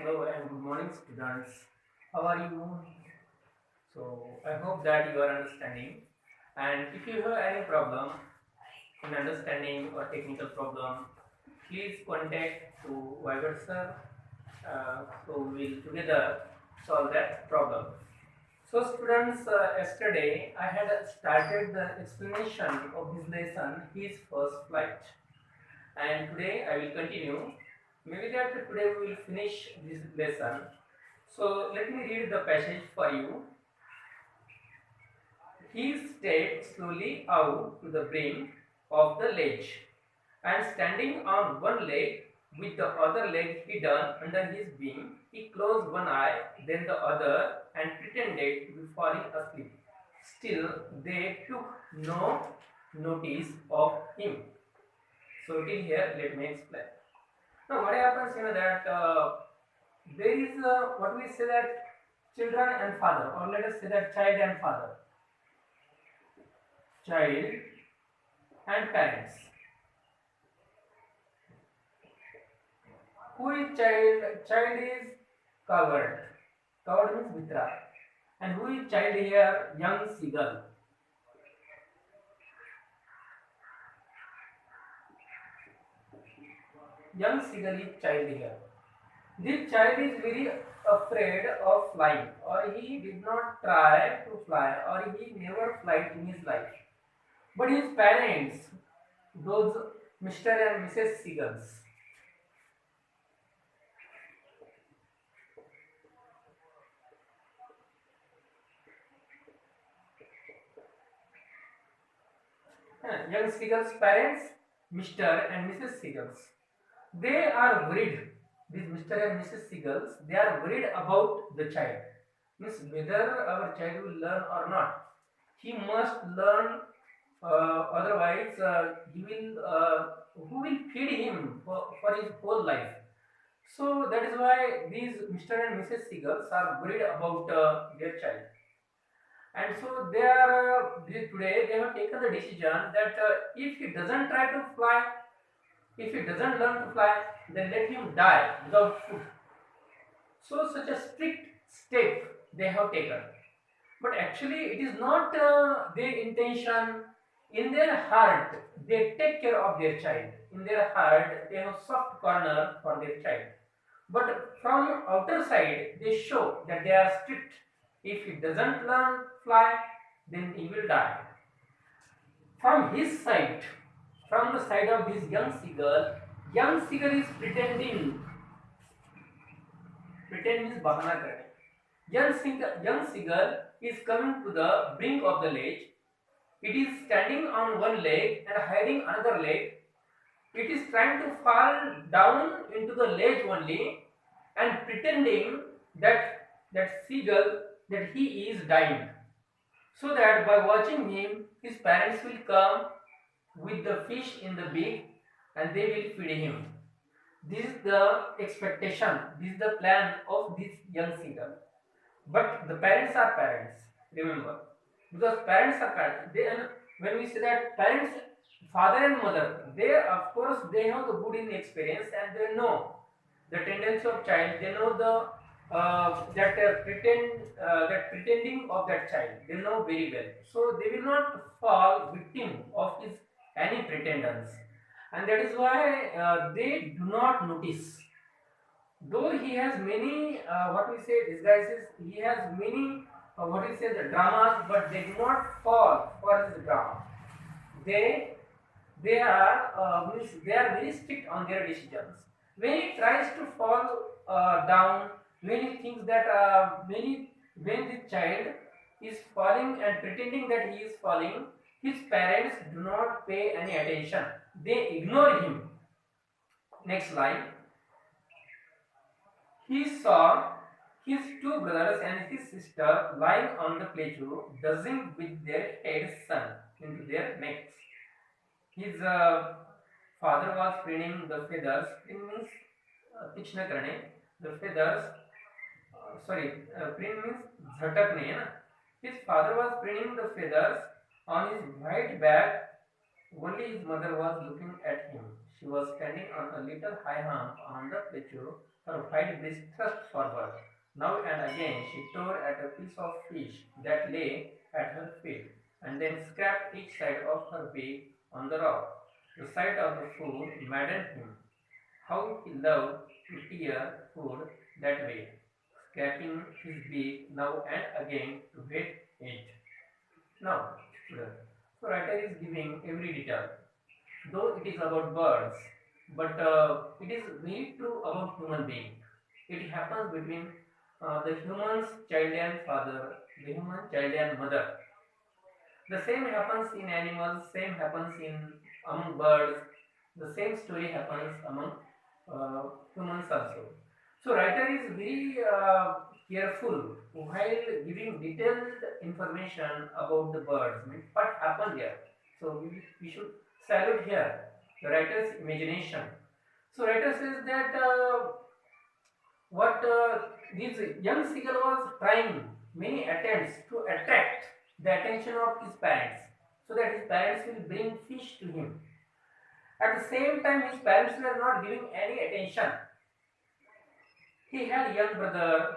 Hello and good morning, students. How are you? So, I hope that you are understanding. And if you have any problem in understanding or technical problem, please contact to Viber sir. So, we will together solve that problem. So, students, yesterday I had started the explanation of this lesson, his first flight. And today I will continue. Maybe that today we will finish this lesson. So let me read the passage for you. He stepped slowly out to the brink of the ledge, and standing on one leg with the other leg hidden under his wing, he closed one eye, then the other, and pretended to be falling asleep. Still, they took no notice of him. So till here, let me explain. Now, what happens, that there is what we say that children and father, or let us say that child and father, child and parents. Who is child? Child is coward. Coward means Mitra. And who is child here? Young seagull. Young seagull is child here. This child is very afraid of flying, or he did not try to fly, or he never flight in his life. But his parents, those Mr. and Mrs. Seagulls, young seagulls' parents, Mr. and Mrs. Seagulls, they are worried. These Mr. and Mrs. Seagulls, they are worried about the child. Means whether our child will learn or not. He must learn, otherwise he will. Who will feed him for his whole life? So that is why these Mr. and Mrs. Seagulls are worried about their child. And so today they have taken the decision that if he doesn't try to fly, if he doesn't learn to fly, then let him die without food. So such a strict step they have taken. But actually it is not their intention. In their heart they take care of their child. In their heart they have soft corner for their child. But from outer side they show that they are strict. If he doesn't learn fly, then he will die. From his side, from the side of this young seagull is pretending. Pretend means bahana karne. Young seagull is coming to the brink of the ledge. It is standing on one leg and hiding another leg. It is trying to fall down into the ledge only and pretending that seagull that he is dying, so that by watching him his parents will come with the fish in the beak and they will feed him. This is the expectation, this is the plan of this young seagull. But the parents are parents, remember, because parents are parents. And when we say that parents, father and mother, they of course they have the good in experience and they know the tendency of child. They know the that pretending of that child. They know very well, so they will not fall victim of his any pretenders, and that is why they do not notice. Though he has many, what we say disguises, he has many, what we say the dramas, but they do not fall for his drama. They they are very strict on their decisions. When he tries to fall down, when he thinks that when the child is falling and pretending that he is falling, his parents do not pay any attention. They ignore him. Next line. He saw his two brothers and his sister lying on the plateau, dozing with their heads sunk into their necks. His father was preening the feathers. Preen means तीक्ष्ण करणे. The feathers. Preen means झटकणे. His father was preening the feathers on his white back. Only his mother was looking at him. She was standing on a little high hump on the plateau, her white breast thrust forward. Now and again she tore at a piece of fish that lay at her feet, and then scraped each side of her beak on the rock. The sight of the food maddened him. How he loved to tear food that way, scraping his beak now and again to get it. Now, student, so writer is giving every detail, though it is about birds, but it is very true about human being. It happens between the human's child and father, the human child and mother. The same happens in animals, same happens in among birds, the same story happens among humans also. So writer is very careful while giving detailed information about the birds, means what happened there. So we should salute here the writer's imagination. So writer says that what this young seagull was trying many attempts to attract the attention of his parents, so that his parents will bring fish to him. At the same time, his parents were not giving any attention. He had young brother,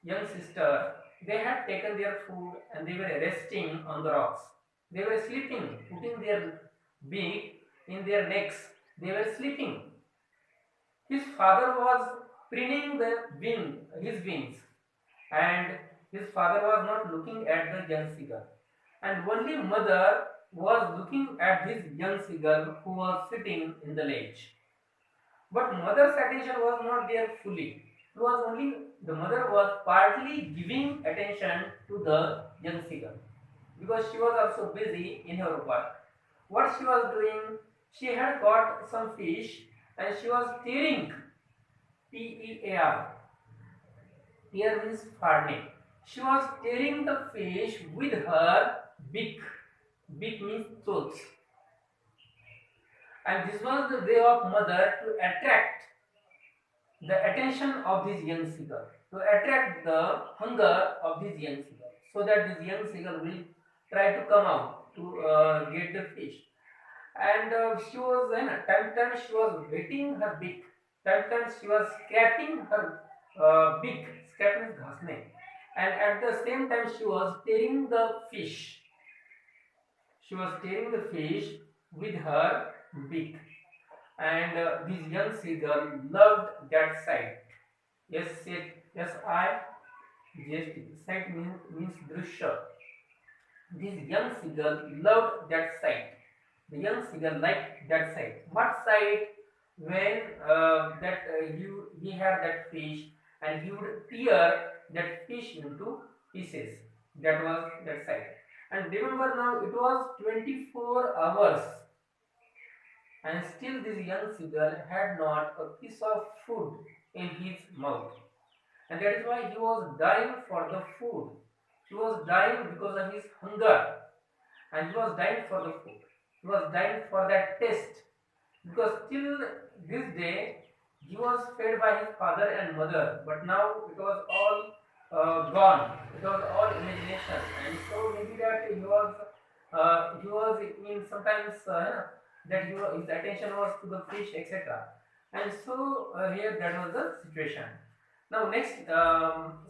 young sister. They had taken their food and they were resting on the rocks. They were sleeping, putting their beak in their necks. They were sleeping. His father was preening his wings, and his father was not looking at the young seagull. And only mother was looking at his young seagull who was sitting in the ledge. But mother's attention was not there fully. It was only the mother was partly giving attention to the young seagull because she was also busy in her work. What she was doing, she had caught some fish and she was tearing, Tear. Tear means farming. She was tearing the fish with her beak. Beak means throat. And this was the way of mother to attract the attention of this young seagull, to attract the hunger of this young seagull, so that this young seagull will try to come out to get the fish. And she was, time she was wetting her beak, time she was scraping her beak, scraping घासने, and at the same time she was tearing the fish. She was tearing the fish with her beak, and this young seagull loved that sight. Yes, yes, I. Yes, sight means drishya. This young seagull loved that sight. The young seagull liked that sight. What sight? When he had that fish and he would tear that fish into pieces. That was that sight. And remember now, it was 24 hours, and still this young seagull had not a piece of food in his mouth. And that is why he was dying for the food. He was dying because of his hunger. And he was dying for the food. He was dying for that taste. Because till this day, he was fed by his father and mother. But now it was all gone. It was all imagination. And so maybe that he was in sometimes that his attention was to the fish, etc. And so here that was the situation. Now next,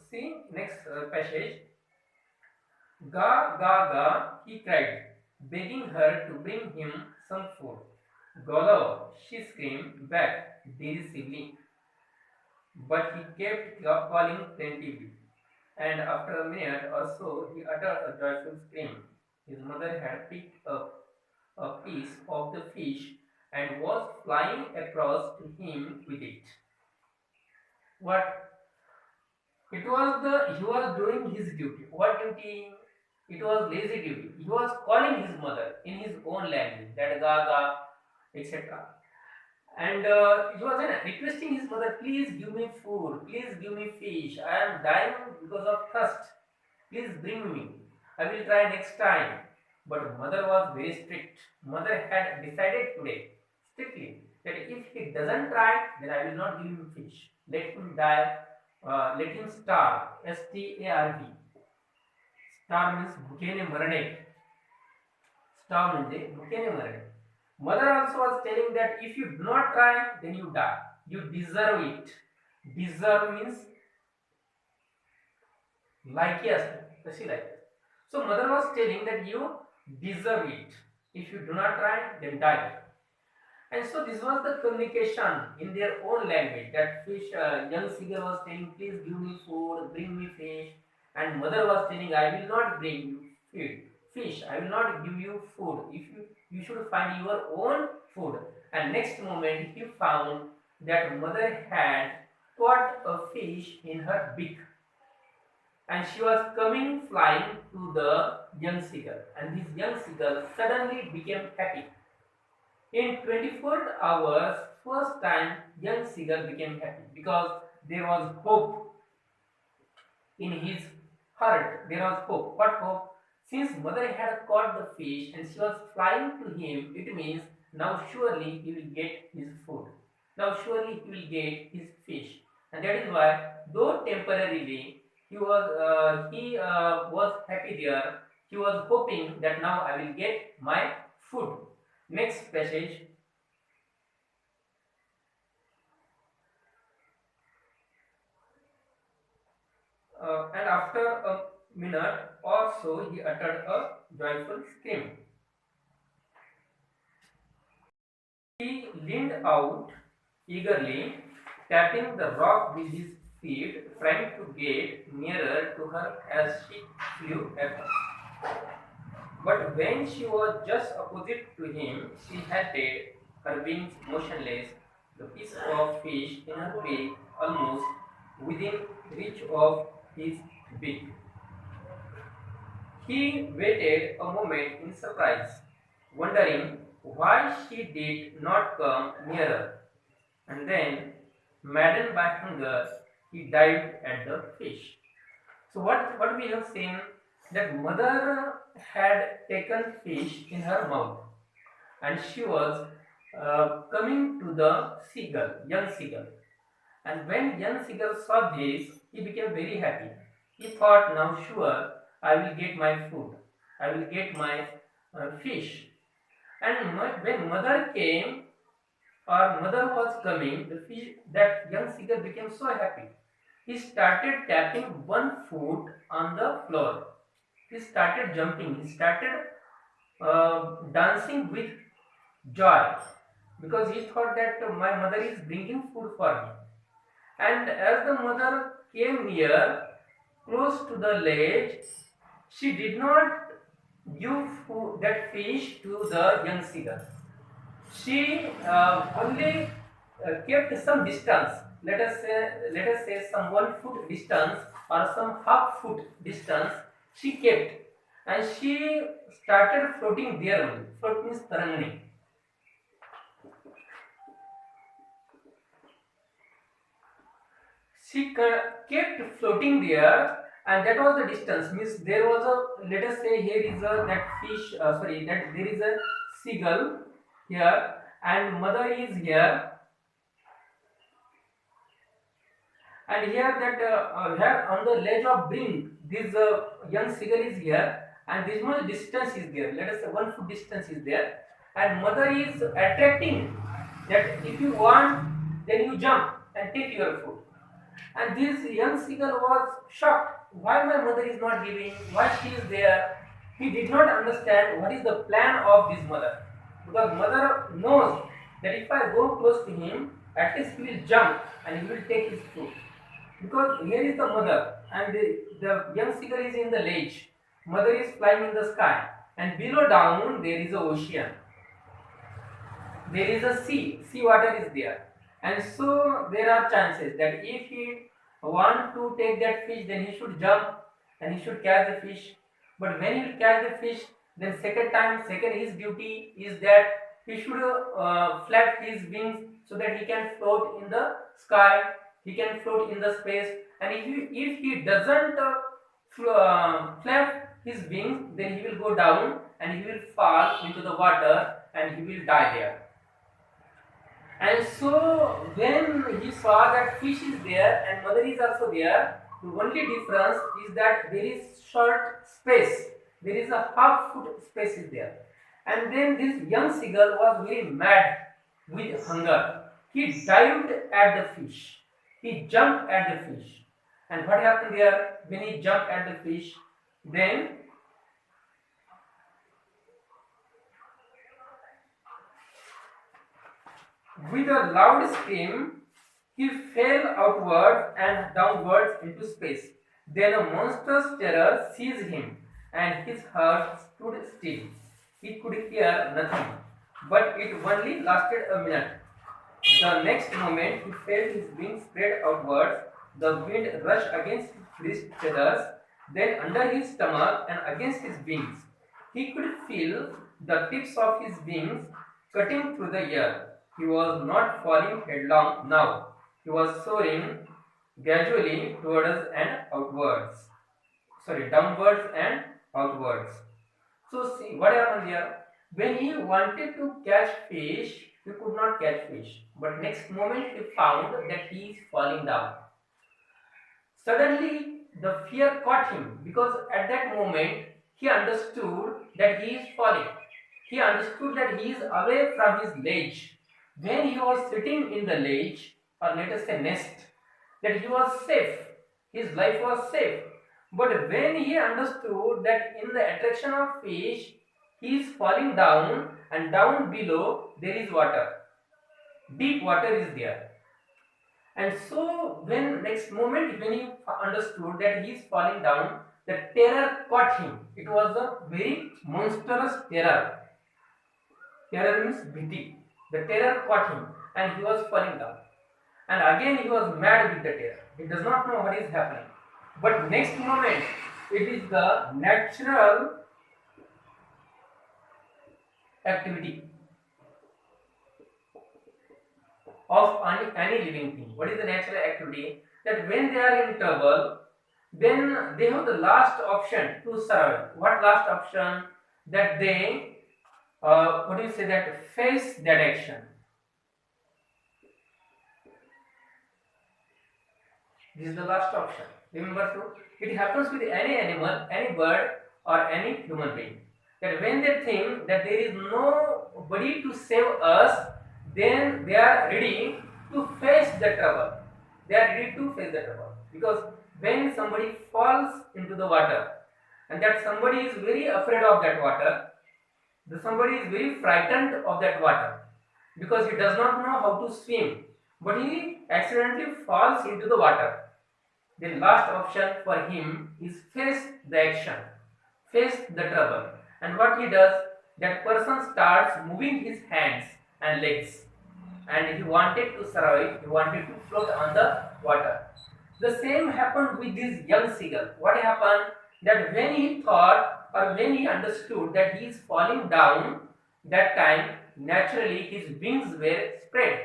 see next passage. Ga ga ga, he cried, begging her to bring him some food. Golo, she screamed back derisively, but he kept calling plaintively. And after a minute or so, he uttered a joyful scream. His mother had picked up a piece of the fish and was flying across to him with it. What? It was he was doing his duty. What duty? It was lazy duty. He was calling his mother in his own language, that gaga, etc. And he was requesting his mother, please give me food, please give me fish. I am dying because of thirst. Please bring me. I will try next time. But mother was very strict. Mother had decided today, strictly, that if he doesn't try, then I will not give him fish. Let him die. Let him starve. STARV. Starve means भुकेने मरणे. Starve म्हणजे भुकेने मरणे. Mother also was telling that if you do not try, then you die. You deserve it. Deserve means like, yes, she like that. So mother was telling that you deserve it. If you do not try, then die. And so this was the communication in their own language. That fish, young seagull was saying, please give me food, bring me fish. And mother was telling, I will not bring you fish. I will not give you food. If you should find your own food. And next moment he found that mother had caught a fish in her beak, and she was coming flying to the young seagull. And this young seagull suddenly became happy. In 24 hours, first time young seagull became happy because there was hope in his heart. There was hope. What hope? Since mother had caught the fish and she was flying to him, it means now surely he will get his food. Now surely he will get his fish. And that is why, though temporarily he was happy there, he was hoping that now I will get my food. Next passage. And after a minute or so, he uttered a joyful scream. He leaned out eagerly, tapping the rock with his feet, trying to get nearer to her as she flew at her. But when she was just opposite to him, she halted, her wings motionless, the piece of fish in her beak almost within reach of his beak. He waited a moment in surprise, wondering why she did not come nearer, and then, maddened by hunger, he dived at the fish. So what we have seen, that mother had taken fish in her mouth, and she was coming to the seagull, young seagull. And when young seagull saw this, he became very happy. He thought, now sure, I will get my food. I will get my fish. And when mother came, or mother was coming, the fish, that young seagull became so happy. He started tapping one foot on the floor. He started jumping. He started dancing with joy, because he thought that my mother is bringing food for me. And as the mother came near, close to the ledge, she did not give that fish to the young seagull. She only kept some distance. Let us say some 1 foot distance or some half foot distance. She kept, and she started floating there only. Float means tarangani. She kept floating there, and that was the distance. Means there was a, let us say here is a that fish. Sorry, that there is a seagull here, and mother is here, and here that here on the ledge of brink, this young seagull is here, and this much distance is there. Let us say 1 foot distance is there, and mother is attracting that if you want, then you jump and take your food. And this young seagull was shocked. Why my mother is not giving? Why she is there? He did not understand what is the plan of this mother. Because mother knows that if I go close to him, at least he will jump and he will take his food. Because here is the mother, and the young seagull is in the ledge. Mother is flying in the sky, and below down there is a ocean. There is a sea water is there, and so there are chances that if he want to take that fish, then he should jump and he should catch the fish. But when he will catch the fish, then second his duty is that he should flap his wings so that he can float in the sky, he can float in the space. And if he doesn't flap his wings, then he will go down and he will fall into the water and he will die there. And so when he saw that fish is there and mother is also there, the only difference is that there is short space. There is a half foot space is there. And then this young seagull was very mad with hunger. He dived at the fish. He jumped at the fish. And what happened there when he jumped at the fish? Then, with a loud scream, he fell outwards and downwards into space. Then a monstrous terror seized him, and his heart stood still. He could hear nothing, but it only lasted a minute. The next moment, he felt his wings spread outwards. The wind rushed against his feathers, then under his stomach and against his wings. He could feel the tips of his wings cutting through the air. He was not falling headlong now. He was soaring gradually towards and outwards. Sorry, downwards and outwards. So see what happened here. When he wanted to catch fish, he could not catch fish. But next moment he found that he is falling down. Suddenly the fear caught him because at that moment he understood that he is falling. He understood that he is away from his ledge. When he was sitting in the ledge, or let us say nest, that he was safe. His life was safe. But when he understood that in the attraction of fish, he is falling down and down below there is water. Deep water is there. And so when next moment when he understood that he is falling down, the terror caught him. It was a very monstrous terror. Terror means bhiti. The terror caught him and he was falling down. And again he was mad with the terror. He does not know what is happening. But next moment, it is the natural activity of any living thing. What is the natural activity? That when they are in trouble, then they have the last option to survive. What last option? That they, what do you say, that face that action. This is the last option. Remember, so it happens with any animal, any bird, or any human being. That when they think that there is nobody to save us, then they are ready to face the trouble. They are ready to face the trouble. Because when somebody falls into the water, and that somebody is very afraid of that water, the somebody is very frightened of that water, because he does not know how to swim, but he accidentally falls into the water. The last option for him is face the action, face the trouble. And what he does, that person starts moving his hands and legs, and he wanted to survive, he wanted to float on the water. The same happened with this young seagull. What happened, that when he thought or when he understood that he is falling down, that time naturally his wings were spread.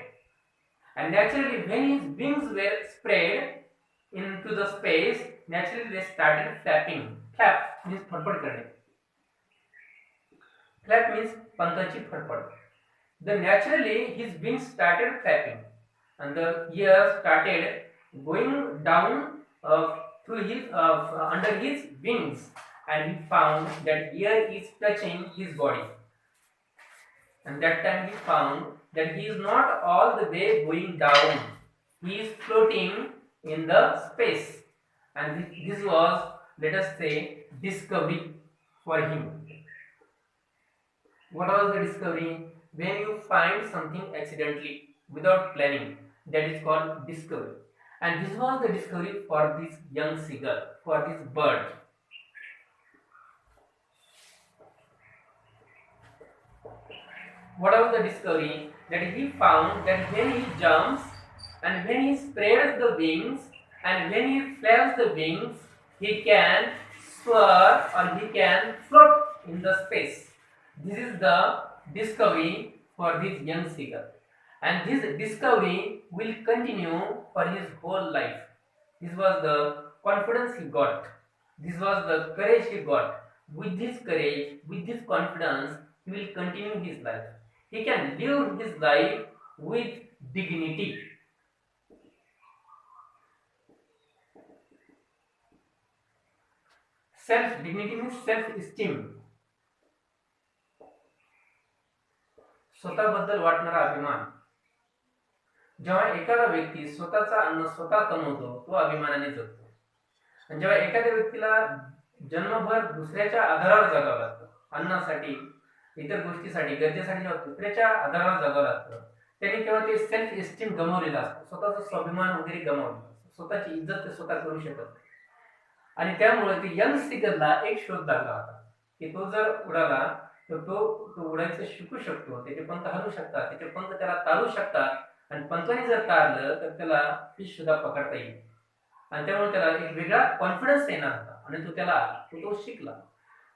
And naturally when his wings were spread into the space, naturally they started flapping. Flap means फड़फड़ करने. Flap means पंखाची फड़फड़. Then naturally his wings started flapping, and the air started going down through his under his wings, and he found that air is touching his body. And that time he found that he is not all the way going down. He is floating in the space, and this was, let us say, discovery for him. What was the discovery? When you find something accidentally without planning, that is called discovery. And this was the discovery for this young seagull, for this bird. What was the discovery? That he found that when he jumps and when he spreads the wings and when he flaps the wings, he can soar or he can float in the space. This is the discovery for this young seagull, and this discovery will continue for his whole life. This was the confidence he got. This was the courage he got. With this courage, with this confidence, he will continue his life. He can live his life with dignity. Self dignity means self esteem. स्वतःबद्दल वाटणारा अभिमान. जेव्हा एखादा व्यक्ती स्वतःचा अन्न स्वतः कमवतो तो अभिमानाने जगतो. आणि जेव्हा एखाद्या व्यक्तीला जन्मभर दुसऱ्याच्या आधारावर जगावं लागतं, अन्नासाठी, इतर गोष्टीसाठी, गरजेसाठी जेव्हा दुसऱ्याच्या आधारावर जगावं लागतं, त्यांनी तेव्हा ते सेल्फ एस्टीम गमावलेलं असतं, स्वतःचा स्वाभिमान वगैरे गमावलेला असतो, स्वतःची इज्जत ते स्वतः करू शकत नाही. आणि त्यामुळे ते यंग सीगलला एक शोध लागला होता की तो जर उडाला तर तो उडायचं शिकू शकतो, त्याचे पंख हलू शकतात, त्याचे पंख त्याला तारू शकतात, आणि पंखाने जर तारलं तर त्याला फिश सुद्धा पकडता येईल. आणि त्यामुळे त्याला एक वेगळा कॉन्फिडन्स येणार होता आणि तो त्याला आला, तो शिकला.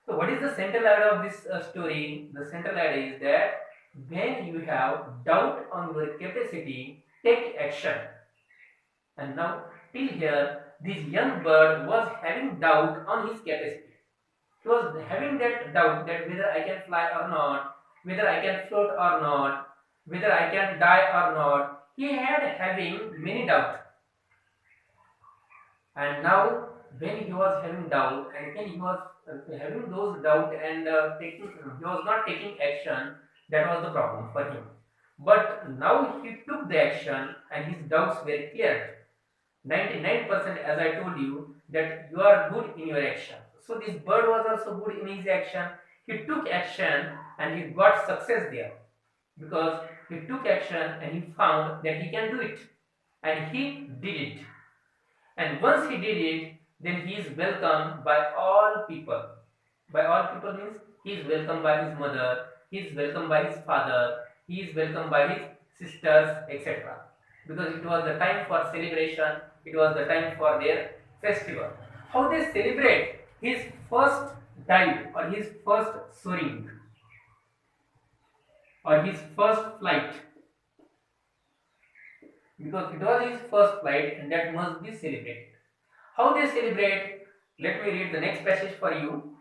So what is the central idea of this story? The central idea is that when you have doubt on your capacity, take action. And now till here, this young bird was having doubt on his capacity. He was having that doubt that whether I can fly or not, whether I can float or not, whether I can die or not. He had having many doubts. And now when he was having doubt and when he was having those doubt and he was not taking action, that was the problem for him. But now he took the action and his doubts were cleared. 99%, as I told you, that you are good in your action. So this bird was also good in his action. He took action and he got success there, because he took action and he found that he can do it, and he did it. And once he did it, then he is welcomed by all people. By all people means he is welcomed by his mother, he is welcomed by his father, he is welcomed by his sisters, etc. Because it was the time for celebration, it was the time for their festival. How they celebrate his first dive or his first soaring or his first flight, because it was his first flight and that must be celebrated. How they celebrate? Let me read the next passage for you.